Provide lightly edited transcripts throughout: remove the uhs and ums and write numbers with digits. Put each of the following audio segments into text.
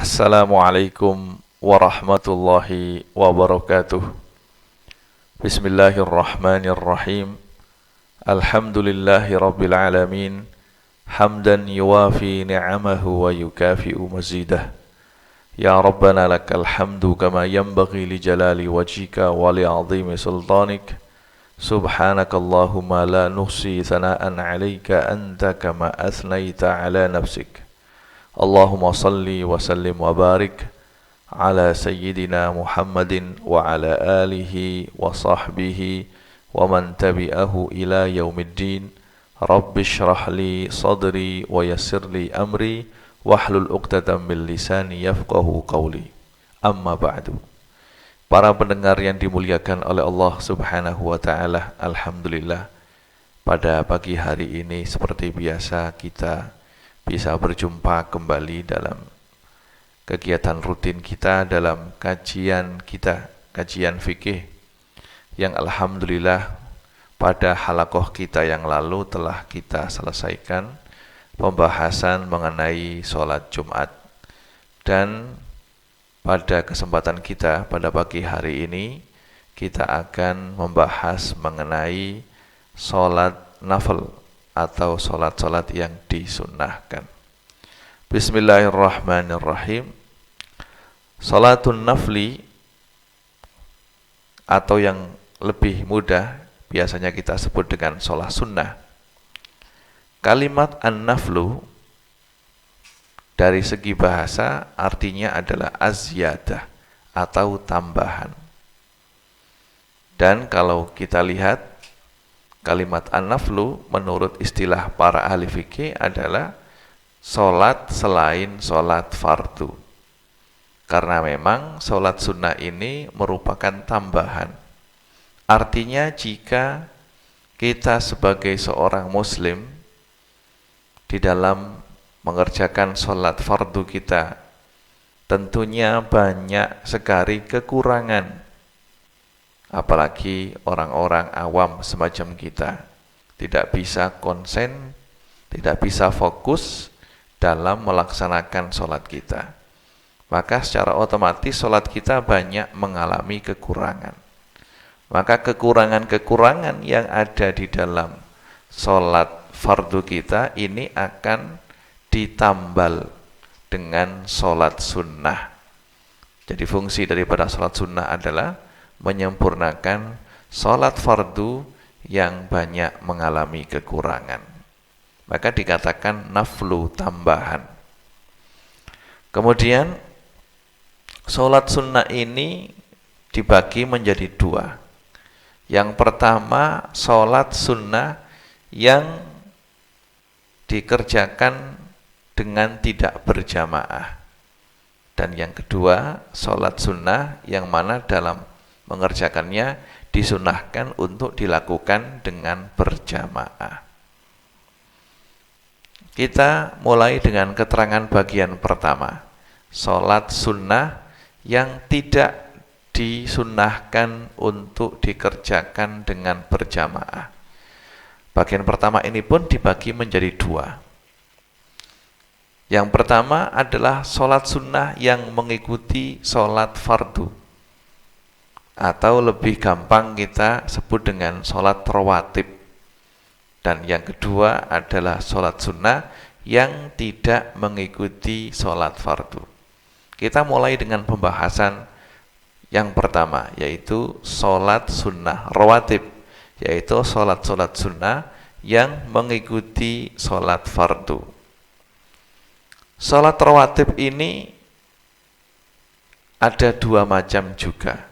Assalamualaikum warahmatullahi wabarakatuh. Bismillahirrahmanirrahim. Alhamdulillahi rabbil alamin. Hamdan yuwafi ni'amahu wa yukafi'u mazidah. Ya Rabbana lakal hamdu kama yanbaghi li jalali wajhika wa li 'azimi sultanik. Subhanakallahumma la nuhsi thana'an 'alaika anta kama athnaita 'ala nafsik. Allahumma salli wa sallim wa barik ala sayyidina Muhammadin wa ala alihi wa sahbihi wa man tabi'ahu ila yaumiddin. Rabbi shrah li sadri wa yassir li amri wahlul 'uqdatam min lisani yafqahu qawli. Amma ba'du. Para pendengar yang dimuliakan oleh Allah Subhanahu wa taala, alhamdulillah pada pagi hari ini seperti biasa kita bisa berjumpa kembali dalam kegiatan rutin kita, dalam kajian kita, kajian fikih yang alhamdulillah pada halaqah kita yang lalu telah kita selesaikan pembahasan mengenai sholat Jumat. Dan pada kesempatan kita pada pagi hari ini kita akan membahas mengenai sholat nafil atau sholat-sholat yang disunnahkan. Bismillahirrahmanirrahim. Sholatun nafli atau yang lebih mudah biasanya kita sebut dengan sholat sunnah. Kalimat an-naflu dari segi bahasa artinya adalah az-ziyadah atau tambahan. Dan kalau kita lihat kalimat an-naflu menurut istilah para ahli fikih adalah sholat selain sholat fardu. Karena memang sholat sunnah ini merupakan tambahan. Artinya jika kita sebagai seorang muslim di dalam mengerjakan sholat fardu kita tentunya banyak sekali kekurangan. Apalagi orang-orang awam semacam kita tidak bisa konsen, tidak bisa fokus dalam melaksanakan sholat kita. Maka secara otomatis sholat kita banyak mengalami kekurangan. Maka kekurangan-kekurangan yang ada di dalam sholat fardu kita ini akan ditambal dengan sholat sunnah. Jadi fungsi daripada sholat sunnah adalah menyempurnakan sholat fardu yang banyak mengalami kekurangan. Maka dikatakan naflu, tambahan. Kemudian sholat sunnah ini dibagi menjadi dua. Yang pertama sholat sunnah yang dikerjakan dengan tidak berjamaah. Dan yang kedua sholat sunnah yang mana dalam mengerjakannya disunahkan untuk dilakukan dengan berjamaah. Kita mulai dengan keterangan bagian pertama. Sholat sunnah yang tidak disunahkan untuk dikerjakan dengan berjamaah. Bagian pertama ini pun dibagi menjadi dua. Yang pertama adalah sholat sunnah yang mengikuti sholat fardu, atau lebih gampang kita sebut dengan sholat rawatib. Dan yang kedua adalah sholat sunnah yang tidak mengikuti sholat fardu. Kita mulai dengan pembahasan yang pertama, yaitu sholat sunnah rawatib, yaitu sholat-sholat sunnah yang mengikuti sholat fardu. Sholat rawatib ini ada dua macam juga.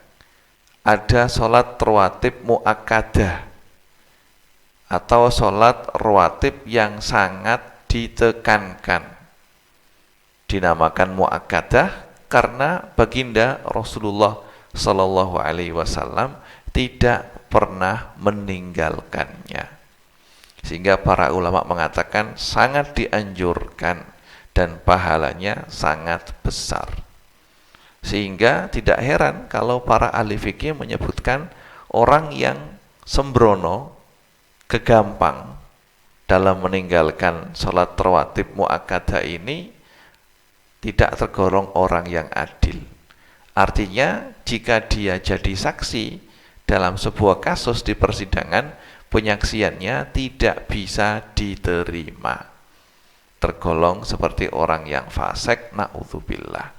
Ada sholat rawatib mu'akkadah atau sholat rawatib yang sangat ditekankan. Dinamakan mu'akkadah karena baginda Rasulullah Sallallahu Alaihi Wasallam tidak pernah meninggalkannya. Sehingga para ulama mengatakan sangat dianjurkan dan pahalanya sangat besar. Sehingga tidak heran kalau para ahli fikih menyebutkan orang yang sembrono, kegampang dalam meninggalkan sholat rawatib mu'akkadah ini tidak tergolong orang yang adil. Artinya jika dia jadi saksi dalam sebuah kasus di persidangan, penyaksiannya tidak bisa diterima, tergolong seperti orang yang fasik, na'udzubillah.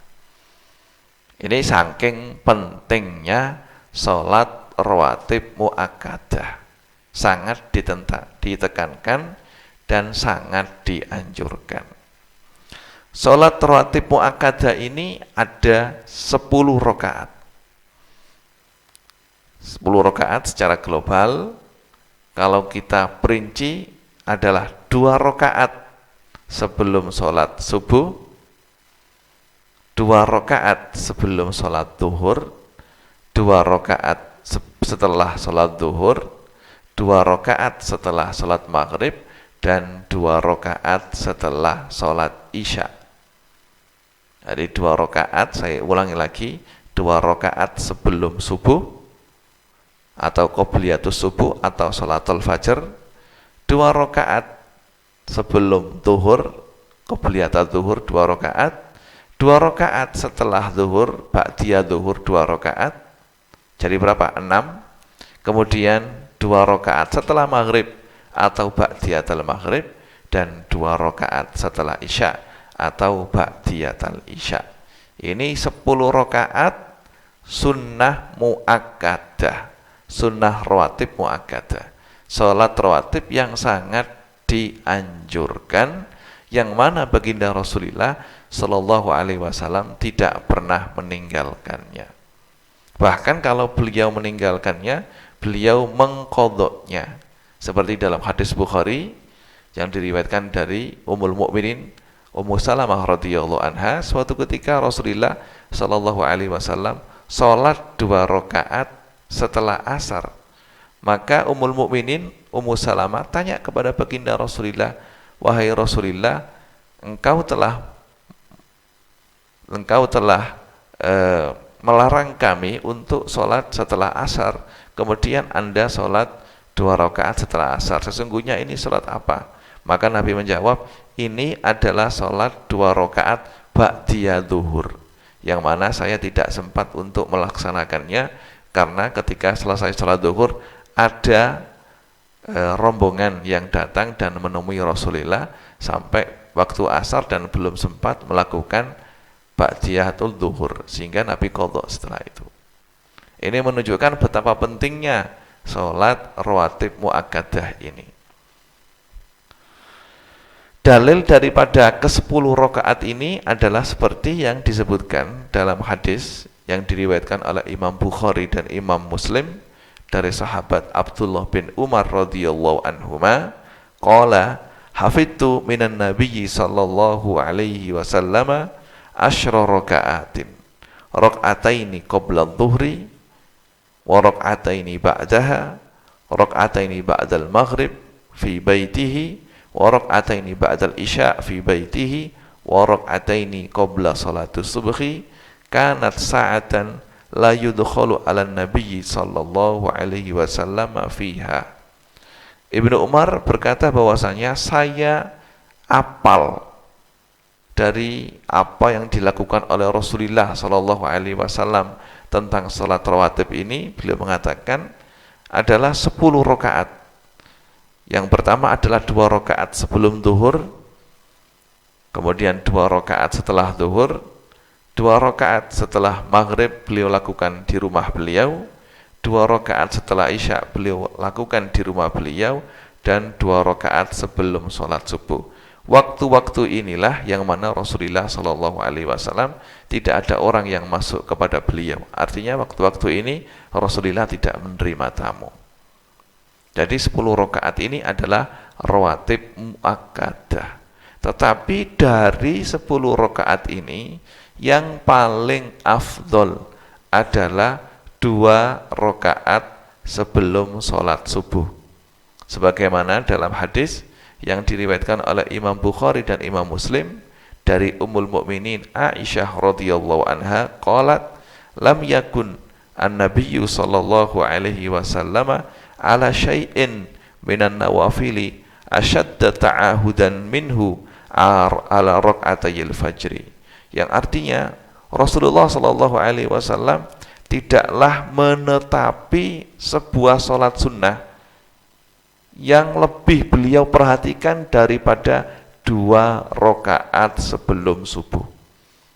Ini saking pentingnya sholat rawatib muakkadah, sangat ditekankan dan sangat dianjurkan. Sholat rawatib muakkadah ini ada 10 rakaat. 10 rakaat secara global, kalau kita perinci adalah 2 rakaat sebelum sholat subuh, 2 rakaat sebelum sholat zuhur, 2 rakaat setelah sholat zuhur, 2 rakaat setelah sholat maghrib, dan 2 rakaat setelah sholat isya. Jadi 2 rakaat, saya ulangi lagi, 2 rakaat sebelum subuh atau qobliyatus subuh atau sholatul fajr, 2 rakaat sebelum zuhur, qobliyatus zuhur 2 rakaat, 2 rakaat setelah zuhur, ba'diyah zuhur 2 rakaat. Jadi berapa? 6. Kemudian 2 rakaat setelah maghrib atau ba'diyatul maghrib, dan 2 rakaat setelah isya atau ba'diyatul isya. Ini 10 rakaat sunnah muakkadah, sunnah rawatib muakkadah, sholat rawatib yang sangat dianjurkan, yang mana baginda Rasulullah Shallallahu Alaihi Wasallam tidak pernah meninggalkannya. Bahkan kalau beliau meninggalkannya, beliau mengqadhanya, seperti dalam hadis Bukhari yang diriwayatkan dari Ummul Mukminin Ummu Salamah radhiyallahu anha, suatu ketika Rasulullah Shallallahu Alaihi Wasallam sholat 2 rakaat setelah asar. Maka Ummul Mukminin Ummu Salamah tanya kepada baginda Rasulullah, wahai Rasulullah, engkau telah melarang kami untuk sholat setelah asar, kemudian Anda sholat 2 rakaat setelah asar, sesungguhnya ini sholat apa? Maka Nabi menjawab, ini adalah sholat 2 rakaat ba'diyah zuhur, yang mana saya tidak sempat untuk melaksanakannya karena ketika selesai sholat zuhur ada rombongan yang datang dan menemui Rasulullah sampai waktu asar dan belum sempat melakukan ba'diyatul zuhur, sehingga Nabi qadha setelah itu. Ini menunjukkan betapa pentingnya sholat rawatib muakkadah ini. Dalil daripada ke-10 rakaat ini adalah seperti yang disebutkan dalam hadis yang diriwayatkan oleh Imam Bukhari dan Imam Muslim dari sahabat Abdullah bin Umar radhiyallahu anhuma, qala hafidtu minan nabiyyi sallallahu alaihi wasallam asyra raka'atin, raka'ataini qabla adh-dhuhri wa raka'ataini ba'daha, raka'ataini ba'dal maghrib fi baitihi, wa raka'ataini ba'dal isya fi baitihi, wa raka'ataini qabla salatus subhi, kanat sa'atan la yudkhalu 'ala nabiyyi sallallahu alaihi wasallam fiha. Ibnu Umar berkata bahwasanya saya apal dari apa yang dilakukan oleh Rasulullah sallallahu alaihi wasallam tentang salat rawatib ini. Beliau mengatakan adalah 10 rakaat. Yang pertama adalah 2 rakaat sebelum zuhur, kemudian 2 rakaat setelah zuhur, 2 rakaat setelah maghrib beliau lakukan di rumah beliau, 2 rakaat setelah isya beliau lakukan di rumah beliau, dan 2 rakaat sebelum sholat subuh. Waktu-waktu inilah yang mana Rasulullah Shallallahu Alaihi Wasallam tidak ada orang yang masuk kepada beliau. Artinya waktu-waktu ini Rasulullah tidak menerima tamu. Jadi 10 rakaat ini adalah rawatib muakkadah. Tetapi dari 10 rakaat ini yang paling afdol adalah 2 rakaat sebelum sholat subuh, sebagaimana dalam hadis yang diriwayatkan oleh Imam Bukhari dan Imam Muslim dari Ummul Mukminin Aisyah radhiyallahu anha, qalat lam yakun an-nabiyyu sallallahu alaihi wasallam ala syai'in minan nawafili ashadda ta'ahudan minhu ala rak'atayil fajri yang artinya Rasulullah Shallallahu Alaihi Wasallam tidaklah menetapi sebuah sholat sunnah yang lebih beliau perhatikan daripada 2 rakaat sebelum subuh.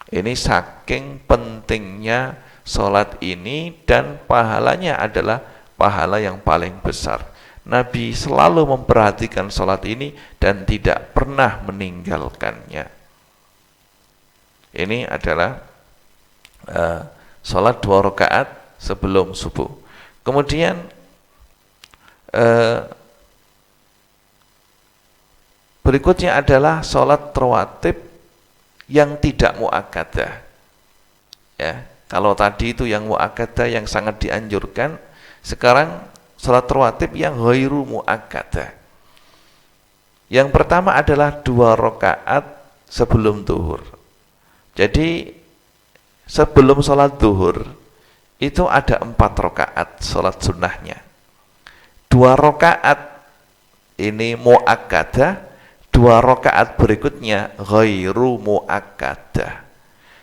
Ini saking pentingnya sholat ini, dan pahalanya adalah pahala yang paling besar. Nabi selalu memperhatikan sholat ini dan tidak pernah meninggalkannya. Ini adalah sholat 2 rakaat sebelum subuh. Kemudian berikutnya adalah sholat rawatib yang tidak muakkadah. Ya, kalau tadi itu yang muakkadah yang sangat dianjurkan, sekarang sholat rawatib yang ghairu muakkadah. Yang pertama adalah 2 rakaat sebelum zuhur. Jadi sebelum sholat zuhur itu ada 4 rakaat sholat sunnahnya. 2 rakaat ini muakkadah, 2 rakaat berikutnya ghairu muakkadah.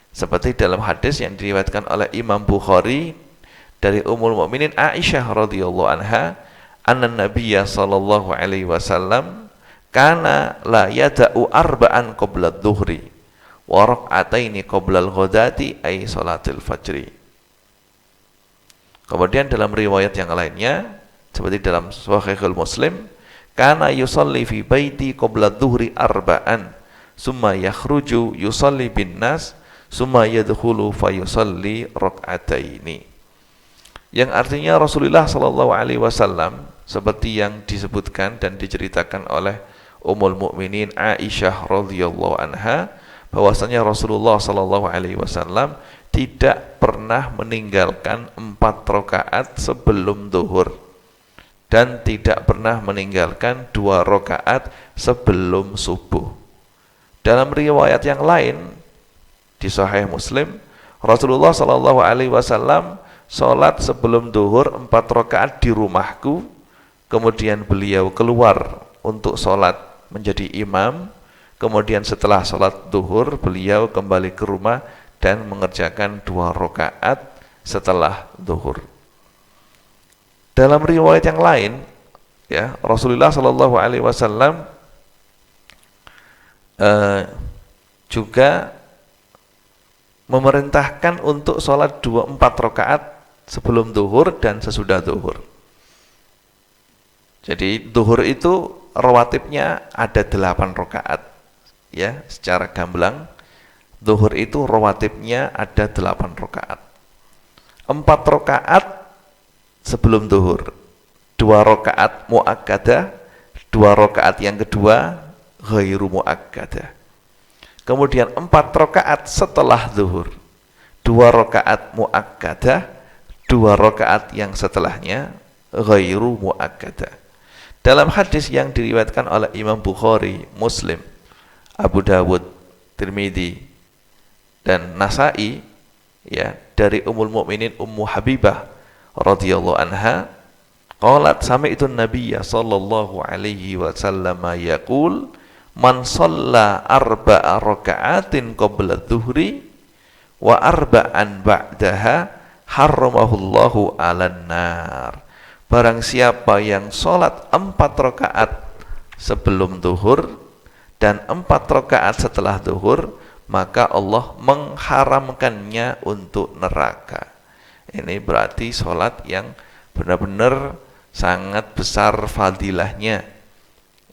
Seperti dalam hadis yang diriwayatkan oleh Imam Bukhari dari Ummul Mukminin Aisyah radhiyallahu anha, anna Nabiyya sallallahu alaihi wasallam kana la yada'u arba'an qabla adh-dhuhri wa rak'ataini qabla al-ghadati ay salatil fajri. Kemudian dalam riwayat yang lainnya seperti dalam Sahihul Muslim, kana yusalli fi baiti qabla adh-dhuhri arba'an summa yakhruju yusalli bin nas summa yadkhulu fa yusalli rak'ataini. Yang artinya Rasulullah sallallahu alaihi wasallam seperti yang disebutkan dan diceritakan oleh Ummul Mukminin Aisyah radhiyallahu anha, bahwasanya Rasulullah sallallahu alaihi wasallam tidak pernah meninggalkan 4 rakaat sebelum zuhur dan tidak pernah meninggalkan 2 rakaat sebelum subuh. Dalam riwayat yang lain di Sahih Muslim, Rasulullah sallallahu alaihi wasallam sholat sebelum zuhur 4 rakaat di rumahku, kemudian beliau keluar untuk sholat menjadi imam, kemudian setelah sholat zuhur beliau kembali ke rumah dan mengerjakan 2 rakaat setelah zuhur. Dalam riwayat yang lain, ya, Rasulullah Shallallahu Alaihi Wasallam juga memerintahkan untuk sholat 4 rakaat sebelum zuhur dan sesudah zuhur. Jadi zuhur itu rawatibnya ada 8 rakaat, ya, secara gamblang zuhur itu rawatibnya ada 8 rakaat. 4 rakaat sebelum zuhur, 2 rakaat muakkadah, 2 rakaat yang kedua ghairu muakkadah. Kemudian 4 rakaat setelah zuhur, 2 rakaat muakkadah, 2 rakaat yang setelahnya ghairu muakkadah. Dalam hadis yang diriwayatkan oleh Imam Bukhari, Muslim, Abu Dawud, Tirmidzi dan Nasa'i, ya, dari Ummul Mukminin Ummu Habibah radhiyallahu anha, qalat sami'tu an-nabiyya sallallahu alaihi wasallam yaqul man shalla 4 raka'atin qabla adh-dhuhri wa 4 ba'daha harramahullahu 'alan nar. Barang siapa yang sholat 4 rakaat sebelum zuhur dan 4 rakaat setelah zuhur, maka Allah mengharamkannya untuk neraka. Ini berarti sholat yang benar-benar sangat besar fadilahnya.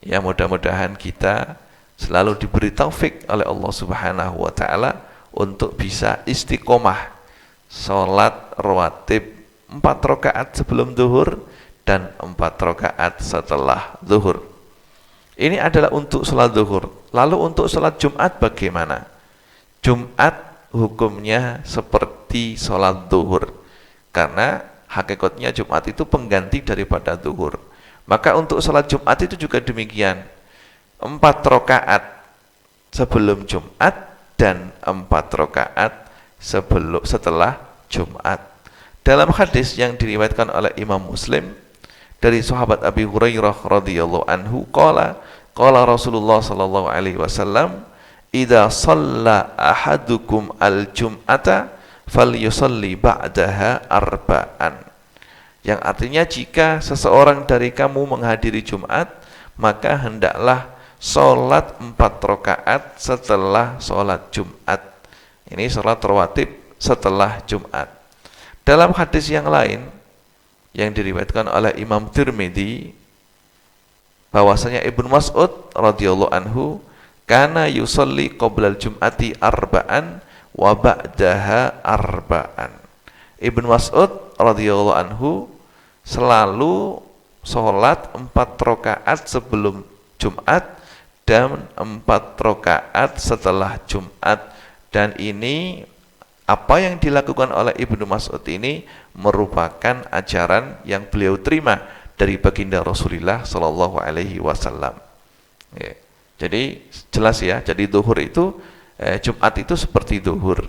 Ya, mudah-mudahan kita selalu diberi taufik oleh Allah Subhanahu wa taala untuk bisa istiqomah sholat rawatib 4 rakaat sebelum zuhur dan 4 rakaat setelah zuhur. Ini adalah untuk sholat zuhur. Lalu untuk sholat Jumat bagaimana? Jumat hukumnya seperti sholat zuhur, karena hakikatnya Jumat itu pengganti daripada zuhur. Maka untuk sholat Jumat itu juga demikian, 4 rakaat sebelum Jumat dan 4 rakaat setelah Jumat. Dalam hadis yang diriwayatkan oleh Imam Muslim dari sahabat Abi Hurairah radhiyallahu anhu, qala Rasulullah sallallahu alaihi wasallam idza shalla ahadukum al-jum'ata falyusalli ba'daha arba'an. Yang artinya jika seseorang dari kamu menghadiri Jumat, maka hendaklah sholat 4 rakaat setelah sholat Jumat. Ini sholat rawatib setelah Jumat. Dalam hadis yang lain yang diriwayatkan oleh Imam Tirmidzi, bahwasanya Ibnu Mas'ud radhiyallahu anhu kana yusalli qoblal jum'ati arba'an wa ba'daha arba'an. Ibnu Mas'ud radhiyallahu anhu selalu sholat 4 rakaat sebelum Jumat dan 4 rakaat setelah Jumat. Dan ini apa yang dilakukan oleh Ibnu Mas'ud ini merupakan ajaran yang beliau terima dari baginda Rasulullah Shallallahu Alaihi Wasallam. Jadi jelas ya. Jadi zuhur itu Jumat itu seperti zuhur,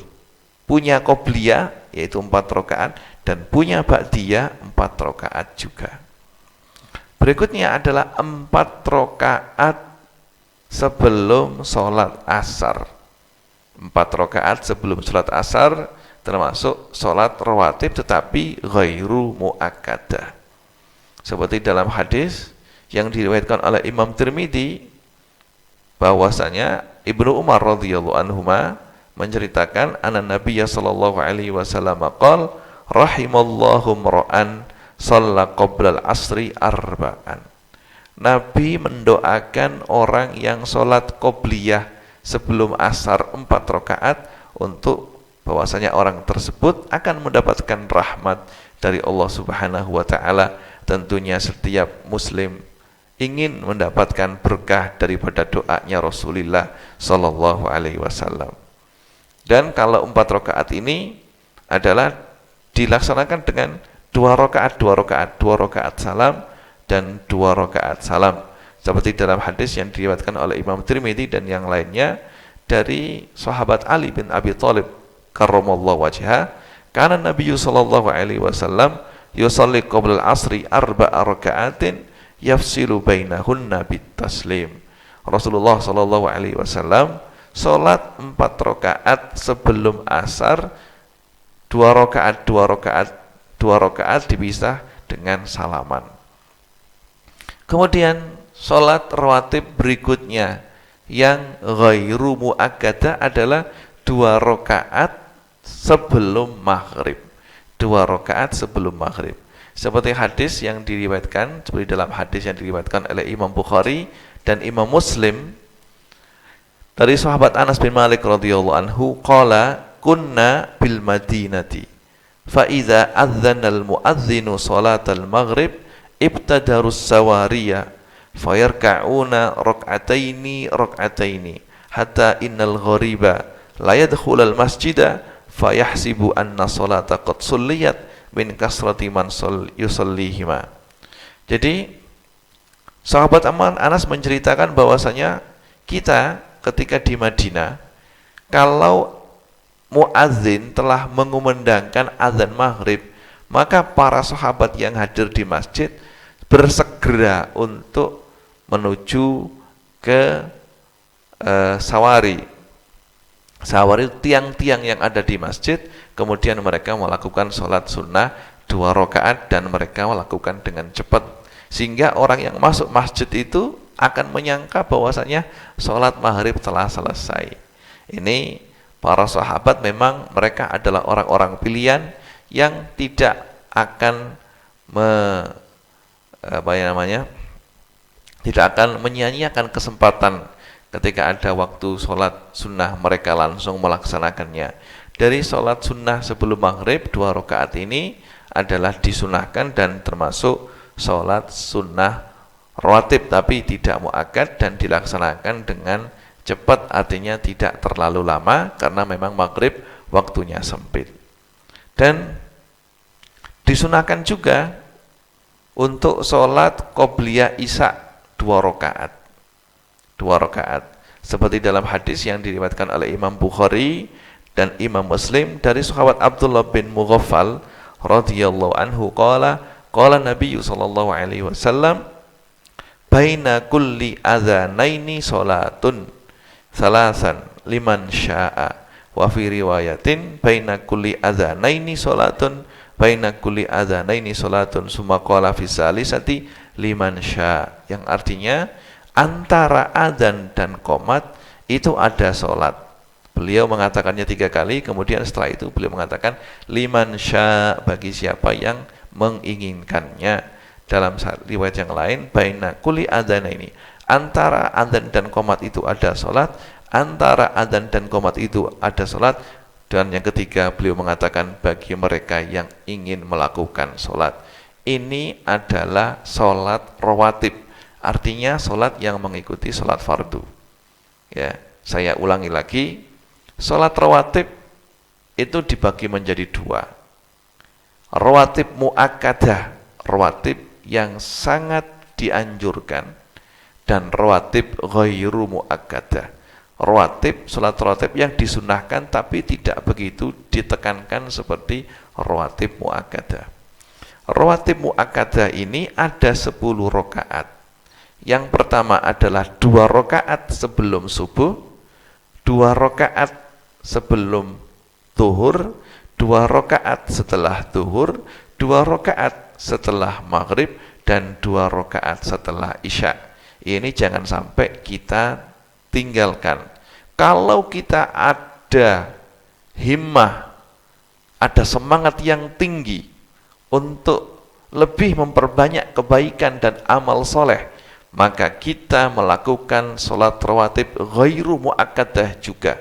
punya qobliyah yaitu 4 rakaat dan punya ba'diyah 4 rakaat juga. Berikutnya adalah 4 rakaat sebelum sholat asar. 4 rakaat sebelum sholat asar termasuk sholat rawatib tetapi ghairu muakkadah. Seperti dalam hadis yang diriwayatkan oleh Imam Tirmidzi, bahwasanya Ibnu Umar radhiyallahu anhuma menceritakan anna Nabiyya sallallahu alaihi wasallam qala rahimallahu mar'an shalla qabla al-asri arba'an. Nabi mendoakan orang yang sholat qobliyah sebelum asar 4 rakaat untuk bahwasanya orang tersebut akan mendapatkan rahmat dari Allah Subhanahu wa taala. Tentunya setiap muslim ingin mendapatkan berkah daripada doanya Rasulullah sallallahu alaihi wasallam. Dan kalau 4 rakaat ini adalah dilaksanakan dengan 2 rakaat, 2 rakaat, 2 rakaat salam dan 2 rakaat salam. Seperti dalam hadis yang diriwayatkan oleh Imam Tirmidzi dan yang lainnya dari sahabat Ali bin Abi Thalib karramallahu wajhah, kana Nabi sallallahu alaihi wasallam yusalli qabla al-asri 4 raka'atin yafsilu bainahunna bitaslim. Rasulullah sallallahu alaihi wasallam salat 4 rakaat sebelum asar, 2 rakaat, 2 rakaat, 2 rakaat dipisah dengan salaman. Kemudian salat rawatib berikutnya yang ghairu muakkadah adalah 2 rakaat sebelum maghrib. 2 rakaat sebelum maghrib. Seperti hadis yang diriwayatkan, seperti dalam hadis yang diriwayatkan oleh Imam Bukhari dan Imam Muslim dari sahabat Anas bin Malik radhiyallahu anhu, qala kunna bil Madinati fa idza adzana al muadzinu salatal maghrib ibtadarus sawariyah fayarka'una rak'ataini hatta innal ghariba la yadkhulul masjida fayahsibu anna salata qad sulliyat min kasrati man yusallihima. Jadi sahabat Anas menceritakan bahwasanya kita ketika di Madinah, kalau muadzin telah mengumandangkan azan maghrib, maka para sahabat yang hadir di masjid bersegera untuk menuju ke sawari. Sawari tiang-tiang yang ada di masjid, kemudian mereka melakukan sholat sunnah 2 rakaat dan mereka melakukan dengan cepat, sehingga orang yang masuk masjid itu akan menyangka bahwasanya sholat maghrib telah selesai. Ini para sahabat memang mereka adalah orang-orang pilihan yang tidak akan tidak akan menyia-nyiakan kesempatan ketika ada waktu sholat sunnah, mereka langsung melaksanakannya. Dari sholat sunnah sebelum maghrib 2 rakaat ini adalah disunahkan dan termasuk sholat sunnah rawatib, tapi tidak muakkad dan dilaksanakan dengan cepat, artinya tidak terlalu lama karena memang maghrib waktunya sempit. Dan disunahkan juga untuk sholat qobliyah isya 2 rakaat. 2 rakaat seperti dalam hadis yang diriwayatkan oleh Imam Bukhari dan Imam Muslim dari sahabat Abdullah bin Mughaffal radhiyallahu anhu qala Nabi sallallahu alaihi wasallam baina kulli adzanaini salatun salasan liman sya'a. Wa fi riwayatin baina kulli adzanaini salatun baina kulli adzanaini salatun summa qala fi salisati liman sya, yang artinya antara adzan dan qomat itu ada salat. Beliau mengatakannya 3 kali, kemudian setelah itu beliau mengatakan liman sya, bagi siapa yang menginginkannya. Dalam riwayat yang lain baina kulli adzanaini, antara adzan dan qomat itu ada salat, antara adzan dan qomat itu ada salat. Dan yang ketiga beliau mengatakan bagi mereka yang ingin melakukan salat. Ini adalah salat rawatib, artinya salat yang mengikuti salat fardu. Ya, saya ulangi lagi, salat rawatib itu dibagi menjadi 2. Rawatib muakkadah, rawatib yang sangat dianjurkan, dan rawatib ghairu muakkadah, rawatib, salat rawatib yang disunahkan tapi tidak begitu ditekankan seperti rawatib muakkadah. Rawatib muakkadah ini ada 10 rakaat. Yang pertama adalah 2 rakaat sebelum subuh, 2 rakaat sebelum zuhur, 2 rakaat setelah zuhur, 2 rakaat setelah maghrib, dan 2 rakaat setelah isya. Ini jangan sampai kita tinggalkan. Kalau kita ada himmah, ada semangat yang tinggi untuk lebih memperbanyak kebaikan dan amal soleh, maka kita melakukan sholat rawatib ghairu muakkadah juga.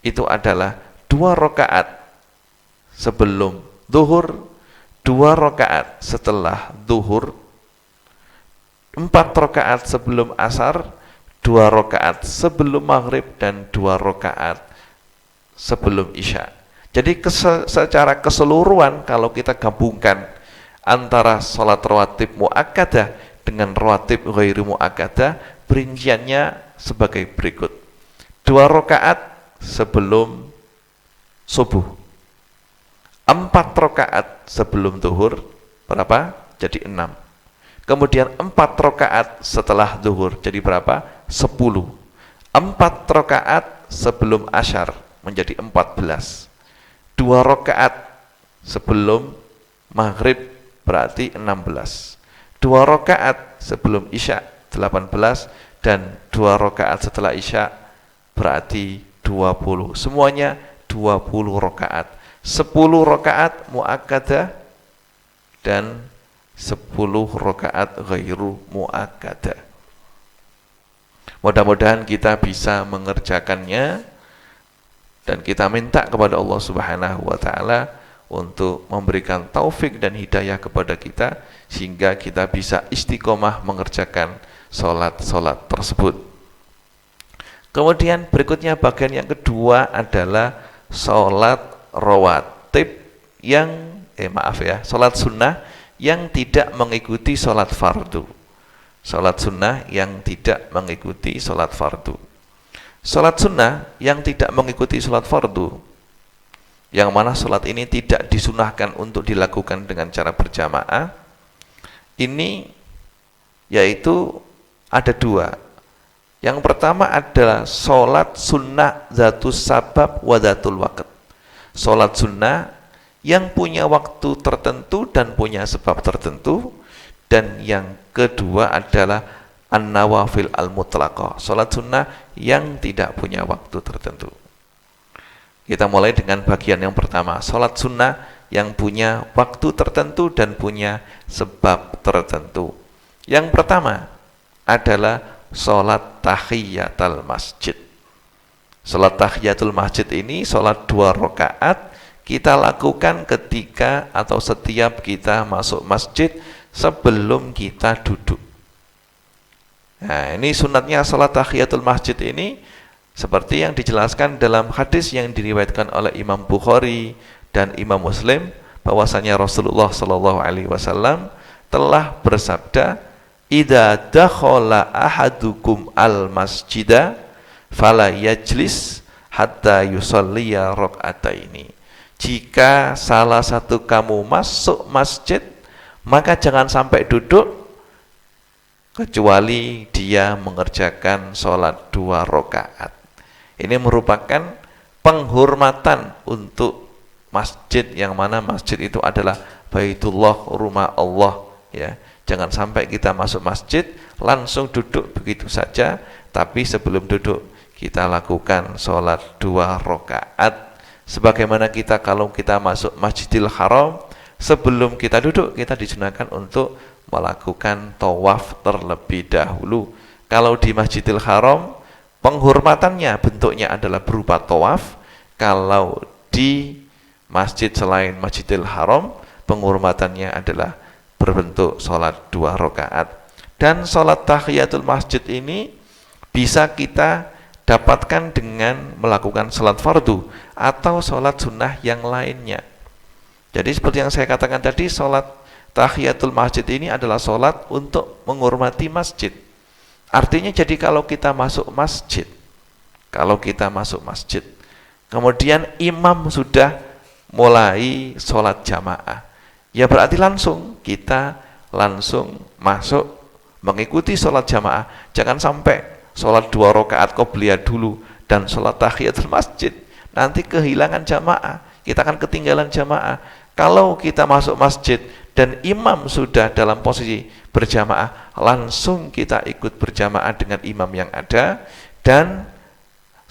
Itu adalah 2 rakaat sebelum zuhur, 2 rakaat setelah zuhur, 4 rakaat sebelum asar, 2 rakaat sebelum maghrib, dan 2 rakaat sebelum isya. Jadi secara keseluruhan kalau kita gabungkan antara sholat rawatib muakkadah dengan rawatib ghairu muakkadah, perinciannya sebagai berikut: 2 rakaat sebelum subuh, 4 rakaat sebelum zuhur, berapa? Jadi 6. Kemudian 4 rakaat setelah zuhur, jadi berapa? 10. 4 rakaat sebelum asyar, menjadi 14. 2 rakaat sebelum maghrib, berarti 16. 2 rakaat sebelum isya, 18. Dan 2 rakaat setelah isya, berarti 20. Semuanya 20 rakaat. 10 rakaat muakkadah dan 10 rakaat ghairu muakkadah. Mudah-mudahan kita bisa mengerjakannya, dan kita minta kepada Allah Subhanahu wa taala untuk memberikan taufik dan hidayah kepada kita sehingga kita bisa istiqomah mengerjakan salat-salat tersebut. Kemudian berikutnya bagian yang kedua adalah salat rawatib yang salat sunnah yang tidak mengikuti salat fardu. Salat sunnah yang tidak mengikuti salat fardu. Salat sunnah yang tidak mengikuti salat fardu, yang mana salat ini tidak disunahkan untuk dilakukan dengan cara berjamaah, ini yaitu ada 2. Yang pertama adalah salat sunnah zatus sabab wa zatul waqt. Salat sunnah yang punya waktu tertentu dan punya sebab tertentu. Dan yang kedua adalah an-nawafil al-mutlaqah, salat sunnah yang tidak punya waktu tertentu. Kita mulai dengan bagian yang pertama, salat sunnah yang punya waktu tertentu dan punya sebab tertentu. Yang pertama adalah salat tahiyatul masjid. Salat tahiyatul masjid ini salat 2 rakaat kita lakukan ketika atau setiap kita masuk masjid sebelum kita duduk. Nah, ini sunatnya salat tahiyatul masjid ini seperti yang dijelaskan dalam hadis yang diriwayatkan oleh Imam Bukhari dan Imam Muslim, bahwasanya Rasulullah sallallahu alaihi wasallam telah bersabda, "Idza dakhala ahadukum al-masjida fala yajlis hatta yusalliya raka'ataini." Jika salah satu kamu masuk masjid, maka jangan sampai duduk kecuali dia mengerjakan sholat 2 rakaat. Ini merupakan penghormatan untuk masjid, yang mana masjid itu adalah Baitullah, rumah Allah, ya. Jangan sampai kita masuk masjid langsung duduk begitu saja, tapi sebelum duduk kita lakukan sholat 2 rakaat. Sebagaimana kita kalau kita masuk Masjidil Haram, sebelum kita duduk kita disunahkan untuk melakukan tawaf terlebih dahulu. Kalau di Masjidil Haram penghormatannya bentuknya adalah berupa tawaf. Kalau di masjid selain Masjidil Haram penghormatannya adalah berbentuk sholat 2 rakaat. Dan sholat tahiyatul masjid ini bisa kita dapatkan dengan melakukan sholat fardu atau sholat sunnah yang lainnya. Jadi seperti yang saya katakan tadi, sholat tahiyatul masjid ini adalah sholat untuk menghormati masjid. Artinya jadi kalau kita masuk masjid, kemudian imam sudah mulai sholat jamaah, ya berarti kita langsung masuk mengikuti sholat jamaah. Jangan sampai sholat 2 rakaat qobliyah dulu dan sholat tahiyatul masjid, nanti kehilangan jamaah, kita akan ketinggalan jamaah. Kalau kita masuk masjid dan imam sudah dalam posisi berjamaah, langsung kita ikut berjamaah dengan imam yang ada, dan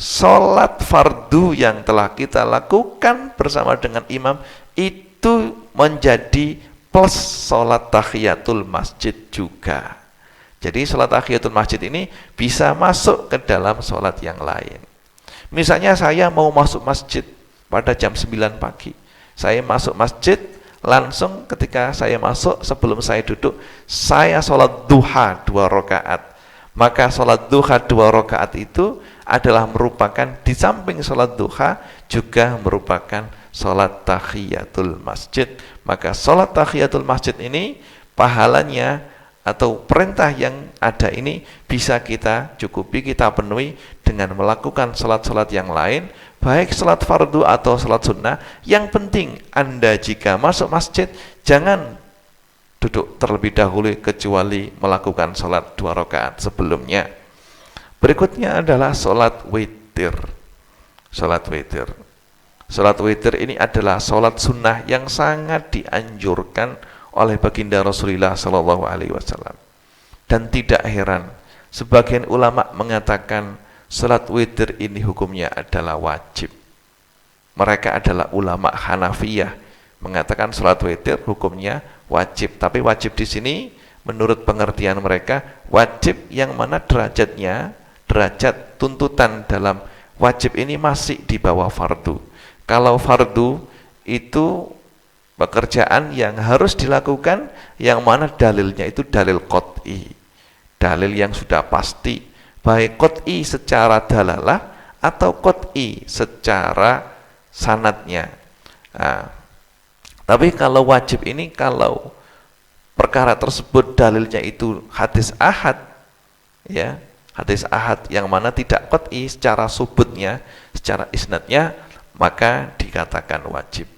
sholat fardu yang telah kita lakukan bersama dengan imam itu menjadi plus sholat tahiyatul masjid juga. Jadi sholat tahiyatul masjid ini bisa masuk ke dalam sholat yang lain. Misalnya saya mau masuk masjid pada jam 9 pagi, saya masuk masjid, langsung ketika saya masuk, sebelum saya duduk, saya sholat duha 2 rakaat. Maka sholat duha 2 rakaat itu adalah merupakan, di samping sholat duha juga merupakan sholat tahiyatul masjid. Maka sholat tahiyatul masjid ini pahalanya atau perintah yang ada ini bisa kita cukupi, kita penuhi dengan melakukan sholat-sholat yang lain, baik sholat fardu atau sholat sunnah. Yang penting Anda jika masuk masjid jangan duduk terlebih dahulu kecuali melakukan sholat 2 rakaat sebelumnya. Berikutnya adalah sholat witir. Sholat witir ini adalah sholat sunnah yang sangat dianjurkan oleh baginda Rasulullah Sallallahu Alaihi Wasallam. Dan tidak heran, sebagian ulama mengatakan salat witir ini hukumnya adalah wajib. Mereka adalah ulama Hanafiyah, mengatakan salat witir hukumnya wajib. Tapi wajib di sini menurut pengertian mereka wajib yang mana derajatnya, derajat tuntutan dalam wajib ini masih di bawah fardu. Kalau fardu itu pekerjaan yang harus dilakukan, yang mana dalilnya itu dalil qot'i, dalil yang sudah pasti, baik qot'i secara dalalah atau qot'i secara sanadnya. Nah, tapi kalau wajib ini, kalau perkara tersebut dalilnya itu hadis ahad, ya, hadis ahad yang mana tidak qot'i secara subutnya, secara isnadnya, maka dikatakan wajib.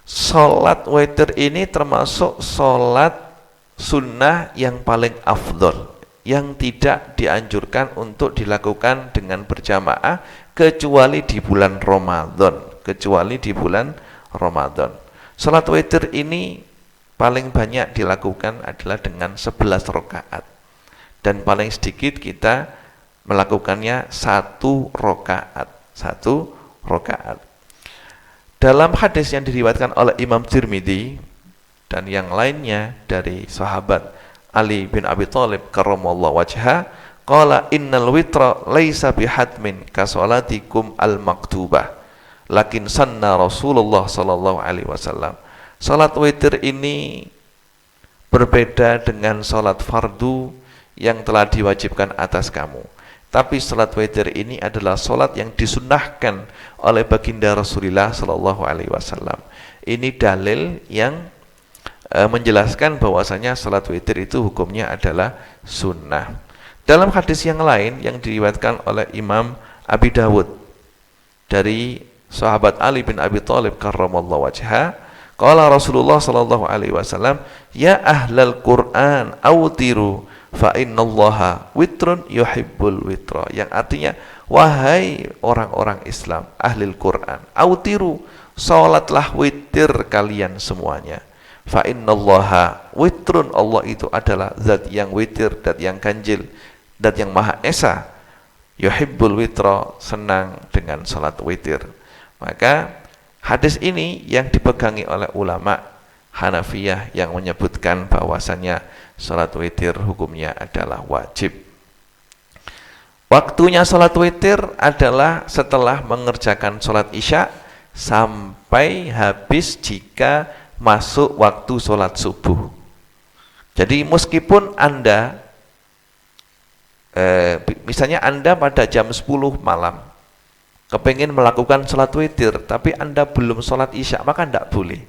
Sholat witir ini termasuk sholat sunnah yang paling afdol, yang tidak dianjurkan untuk dilakukan dengan berjamaah kecuali di bulan Ramadan. Sholat witir ini paling banyak dilakukan adalah dengan 11 rakaat, dan paling sedikit kita melakukannya 1 rakaat. Dalam hadis yang diriwayatkan oleh Imam Tirmidzi dan yang lainnya dari sahabat Ali bin Abi Thalib karramallahu wajha, qala innal witra laisa bihatmin ka salatikum al-maktubah lakin sanna Rasulullah sallallahu alaihi wasallam. Salat witir ini berbeda dengan salat fardu yang telah diwajibkan atas kamu. Tapi salat witir ini adalah salat yang disunnahkan oleh baginda Rasulullah sallallahu alaihi wasallam. Ini dalil yang menjelaskan bahwasanya salat witir itu hukumnya adalah sunnah. Dalam hadis yang lain yang diriwayatkan oleh Imam Abi Dawud dari sahabat Ali bin Abi Thalib karramallahu wajha, qala Rasulullah sallallahu alaihi wasallam, ya ahlal Qur'an awtiru fa innallaha witrun yuhibbul witra. Yang artinya, Wahai orang-orang Islam, ahli Quran, autiru, salatlah witir kalian semuanya. Fa innallaha witrun, Allah itu adalah zat yang witir, zat yang ganjil, zat yang maha esa. Yuhibbul witra, senang dengan salat witir. Maka hadis ini yang dipegangi oleh ulama Hanafiyah yang menyebutkan bahwasannya salat witir hukumnya adalah wajib. Waktunya salat witir adalah setelah mengerjakan salat isya sampai habis jika masuk waktu salat subuh. Jadi meskipun Anda misalnya Anda pada jam 10 malam kepingin melakukan salat witir, tapi Anda belum salat isya, maka tidak boleh.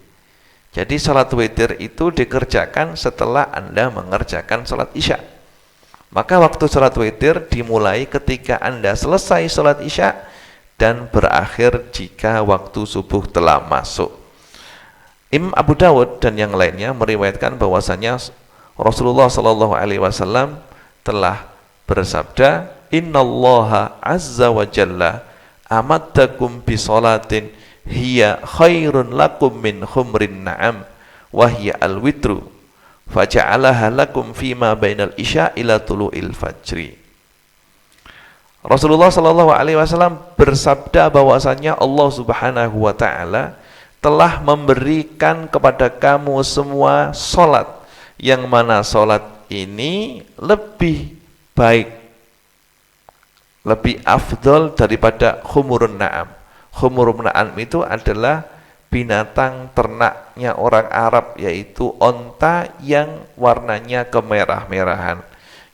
Jadi salat witir itu dikerjakan setelah Anda mengerjakan salat isya. Maka waktu salat witir dimulai ketika Anda selesai salat isya dan berakhir jika waktu subuh telah masuk. Imam Abu Dawud dan yang lainnya meriwayatkan bahwasanya Rasulullah SAW telah bersabda, Innallaha azza wa jalla amaddakum bi salatin hiya khairun lakum min khumrin na'am wa hiya al-witru faja'alaha lakum fima bainal isya ila tulu'il fajri. Rasulullah SAW bersabda bahwasanya Allah Subhanahu wa taala telah memberikan kepada kamu semua salat, yang mana salat ini lebih baik, lebih afdol daripada khumurun na'am. Khumurun na'am itu adalah binatang ternaknya orang Arab, yaitu onta yang warnanya kemerah-merahan,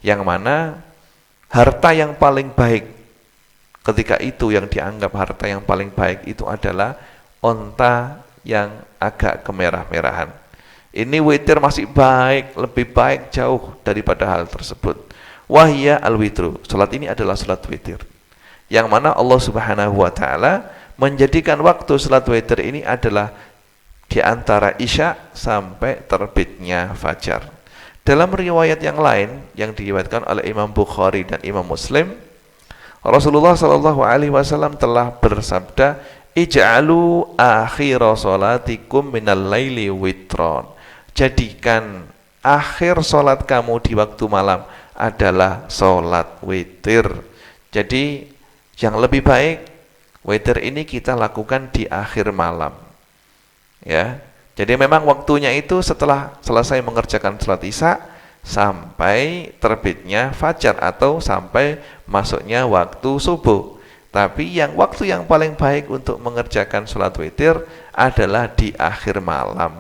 yang mana harta yang paling baik ketika itu, yang dianggap harta yang paling baik itu adalah onta yang agak kemerah-merahan. Ini witir masih baik, lebih baik jauh daripada hal tersebut. Wahya al-witru, salat ini adalah salat witir, yang mana Allah Subhanahu wa taala menjadikan waktu salat witir ini adalah di antara isya sampai terbitnya fajar. Dalam riwayat yang lain yang diriwayatkan oleh Imam Bukhari dan Imam Muslim, Rasulullah SAW telah bersabda, Ij'alu akhira salatikum minal laili witron. Jadikan akhir salat kamu di waktu malam adalah salat witir. Jadi yang lebih baik witir ini kita lakukan di akhir malam, ya. Jadi memang waktunya itu setelah selesai mengerjakan salat isya sampai terbitnya fajar atau sampai masuknya waktu subuh. Tapi waktu yang paling baik untuk mengerjakan salat witir adalah di akhir malam,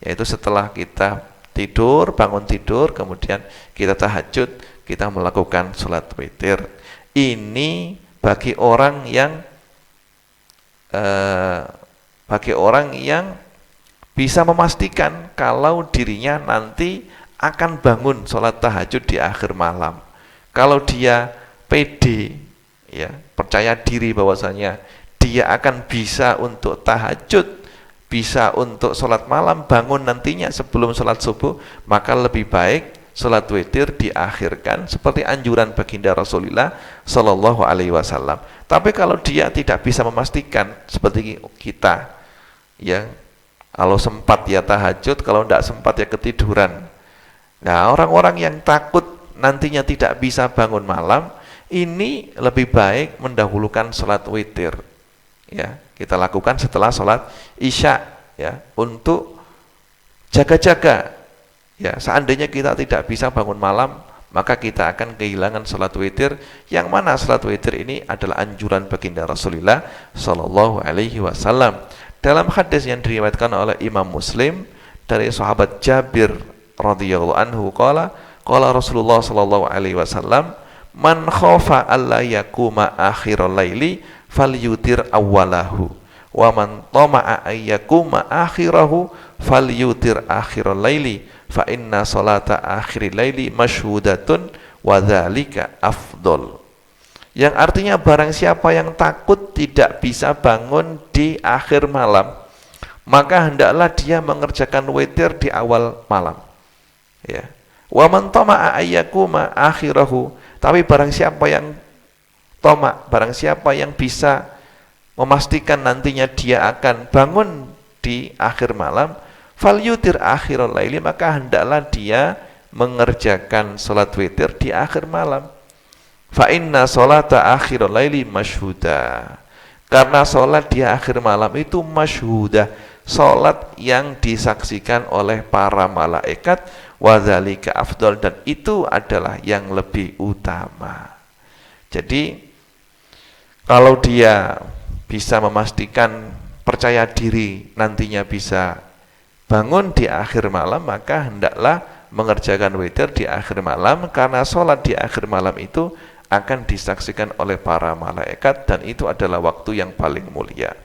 yaitu setelah kita tidur, bangun tidur, kemudian kita tahajud, kita melakukan salat witir. Ini bagi orang yang bisa memastikan kalau dirinya nanti akan bangun sholat tahajud di akhir malam. Kalau dia pede, ya, percaya diri bahwasanya dia akan bisa untuk tahajud, bisa untuk sholat malam, bangun nantinya sebelum sholat subuh, maka lebih baik sholat witir diakhirkan seperti anjuran baginda Rasulullah Shallallahu Alaihi Wasallam. Tapi kalau dia tidak bisa memastikan seperti kita, ya, kalau sempat ya tahajud, kalau tidak sempat ya ketiduran. Nah, orang-orang yang takut nantinya tidak bisa bangun malam, ini lebih baik mendahulukan sholat witir, ya, kita lakukan setelah sholat isya, ya, untuk jaga-jaga. Ya, seandainya kita tidak bisa bangun malam, maka kita akan kehilangan salat witir, yang mana salat witir ini adalah anjuran baginda Rasulullah Shallallahu Alaihi Wasallam. Dalam hadis yang diriwayatkan oleh Imam Muslim dari sahabat Jabir radhiyallahu anhu, qala Rasulullah Shallallahu Alaihi Wasallam, man khafa alla yakuma akhiral laili falyutir awwalahu, wa man tama'a ayyakuma akhirahu falyutir akhiral laili, fa inna salata akhiril laili masyhudatun wa dzalika afdol. Yang artinya barang siapa yang takut tidak bisa bangun di akhir malam, maka hendaklah dia mengerjakan witir di awal malam, ya. Wa man tama'a ayyakuma akhirahu, tapi barang siapa yang Tomak, barang siapa yang bisa memastikan nantinya dia akan bangun di akhir malam, falyutir akhirul laili, maka hendaklah dia mengerjakan salat witir di akhir malam. Fa inna salata akhirul laili masyhuda. Karena salat di akhir malam itu masyhudah, salat yang disaksikan oleh para malaikat, wa dzalika afdal, dan itu adalah yang lebih utama. Jadi kalau dia bisa memastikan, percaya diri nantinya bisa bangun di akhir malam, maka hendaklah mengerjakan witir di akhir malam, karena sholat di akhir malam itu akan disaksikan oleh para malaikat, dan itu adalah waktu yang paling mulia.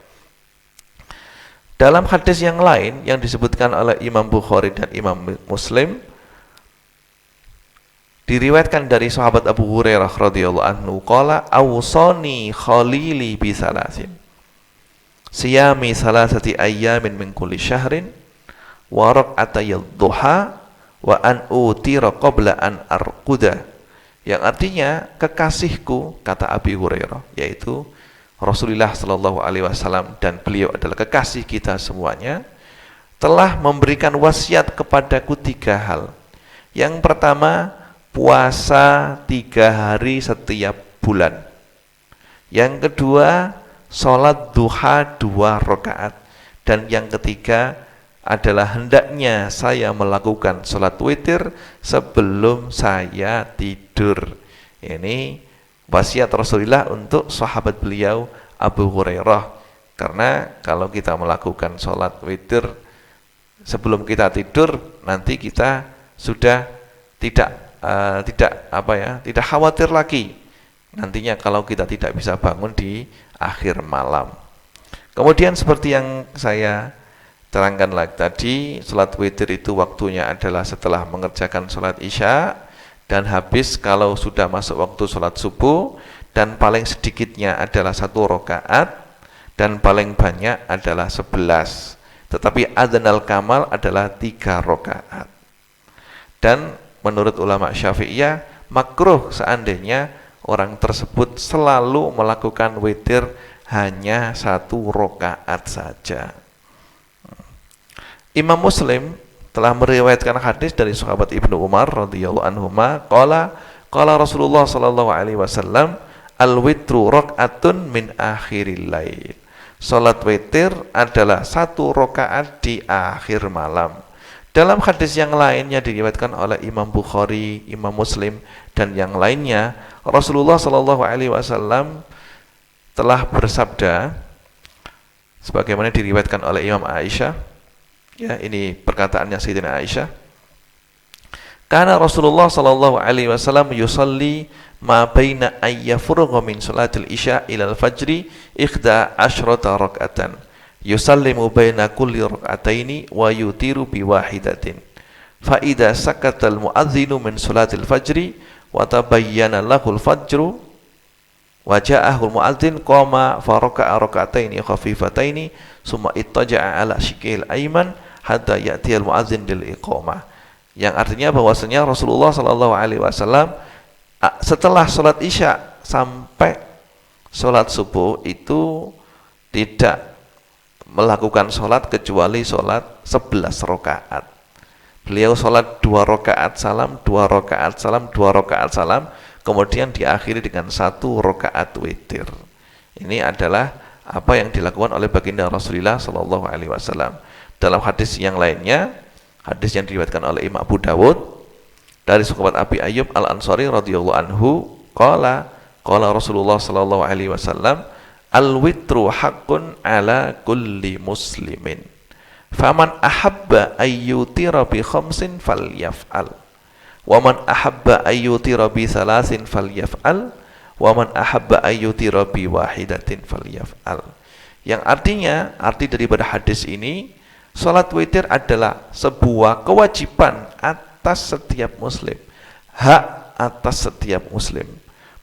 Dalam hadis yang lain yang disebutkan oleh Imam Bukhari dan Imam Muslim, diriwayatkan dari sahabat Abu Hurairah radhiyallahu anhu, qala awsani khalili bi salasin, siyami salasati ayyamin min kulli syahrin, wa raq'atay duha, wa an utira qabla an arquda. Yang artinya, kekasihku, kata Abi Hurairah, yaitu Rasulullah sallallahu alaihi wasallam, dan beliau adalah kekasih kita semuanya, telah memberikan wasiat kepadaku 3 hal. Yang pertama, puasa 3 hari setiap bulan. Yang kedua, sholat duha 2 rakaat. Dan yang ketiga adalah hendaknya saya melakukan sholat witir sebelum saya tidur. Ini wasiat Rasulullah untuk sahabat beliau Abu Hurairah. Karena kalau kita melakukan sholat witir sebelum kita tidur, nanti kita sudah tidak khawatir lagi nantinya kalau kita tidak bisa bangun di akhir malam. Kemudian seperti yang saya terangkan lagi tadi, sholat witir itu waktunya adalah setelah mengerjakan sholat isya, dan habis kalau sudah masuk waktu sholat subuh, dan paling sedikitnya adalah 1 rakaat, dan paling banyak adalah 11. Tetapi adnal kamal adalah 3 rakaat. Dan menurut ulama Syafi'iyah, makruh seandainya orang tersebut selalu melakukan witir hanya 1 rakaat saja. Imam Muslim telah meriwayatkan hadis dari sahabat Ibnu Umar radhiyallahu anhuma, qala Rasulullah sallallahu alaihi wasallam, al-witru rakaatun min akhiril lail. Salat witir adalah 1 rakaat di akhir malam. Dalam hadis yang lainnya diriwayatkan oleh Imam Bukhari, Imam Muslim, dan yang lainnya, Rasulullah sallallahu alaihi wasallam telah bersabda, sebagaimana diriwayatkan oleh Imam Aisyah. Ya, ini perkataannya Sayyidina Aisyah. Karena Rasulullah sallallahu alaihi wasallam yusalli ma baina ayyafurgha min salatil isya ila al-fajri 11 rak'atan. Yusallimu baina kulli rak'ataini wa yutiru bi wahidatin. Fa idza sakata al-mu'adhdhinu min salatil fajri wa tabayyana lahu al-fajru wa ja'ahu al-mu'adhdhin qama fa raka'a rak'ataini khafifataini summa ittaja'a ala shiqil ayman hatta ya'ti al-mu'adhdhin lil iqamah. Yang artinya bahwasanya Rasulullah sallallahu alaihi wasallam setelah salat isya sampai salat subuh itu tidak melakukan sholat kecuali sholat 11 rakaat. Beliau sholat 2 rakaat salam, 2 rakaat salam, 2 rakaat salam, kemudian diakhiri dengan 1 rakaat witir. Ini adalah apa yang dilakukan oleh baginda Rasulullah sallallahu alaihi wasallam. Dalam hadis yang lainnya, hadis yang diriwayatkan oleh Imam Abu Dawud dari sahabat Abi Ayyub Al-Ansari radhiyallahu anhu, qala Rasulullah sallallahu alaihi wasallam, al-witru haqqun ala kulli muslimin. Faman ahabba ayyutira bi khamsin falyaf'al. Wa man ahabba ayyutira bi salasin falyaf'al. Wa man ahabba ayyutira bi wahidatin falyaf'al. Yang artinya, arti daripada hadis ini, salat witir adalah sebuah kewajiban atas setiap muslim. Hak atas setiap muslim.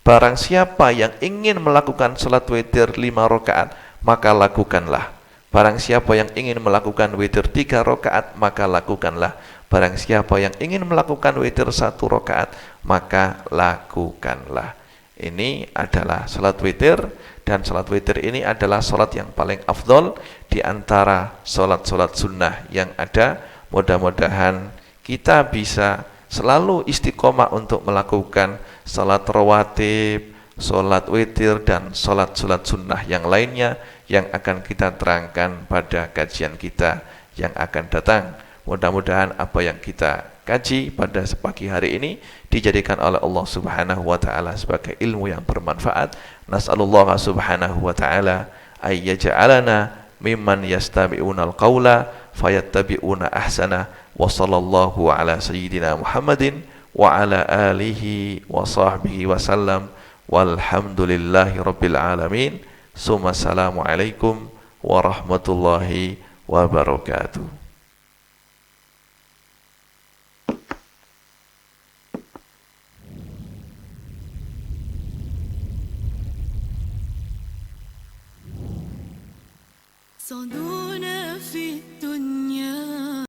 Barang siapa yang ingin melakukan salat witir 5 rakaat, maka lakukanlah. Barang siapa yang ingin melakukan witir 3 rakaat, maka lakukanlah. Barang siapa yang ingin melakukan witir 1 rakaat, maka lakukanlah. ini adalah salat witir, dan salat witir ini adalah salat yang paling afdol di antara salat-salat sunnah yang ada. Mudah-mudahan kita bisa selalu istiqomah untuk melakukan salat rawatib, salat witir, dan salat-salat sunnah yang lainnya yang akan kita terangkan pada kajian kita yang akan datang. Mudah-mudahan apa yang kita kaji pada pagi hari ini dijadikan oleh Allah Subhanahu wa taala sebagai ilmu yang bermanfaat. Nas'alullah Subhanahu wa taala ay yaj'alana mimman yastami'una al-qaula fayattabi'una ahsana. Wa sallallahu ala sayyidina Muhammadin wa ala alihi wa sahbihi wa sallam. Walhamdulillahi rabbil alamin. Summa assalamu alaikum warahmatullahi wabarakatuh. صدونا في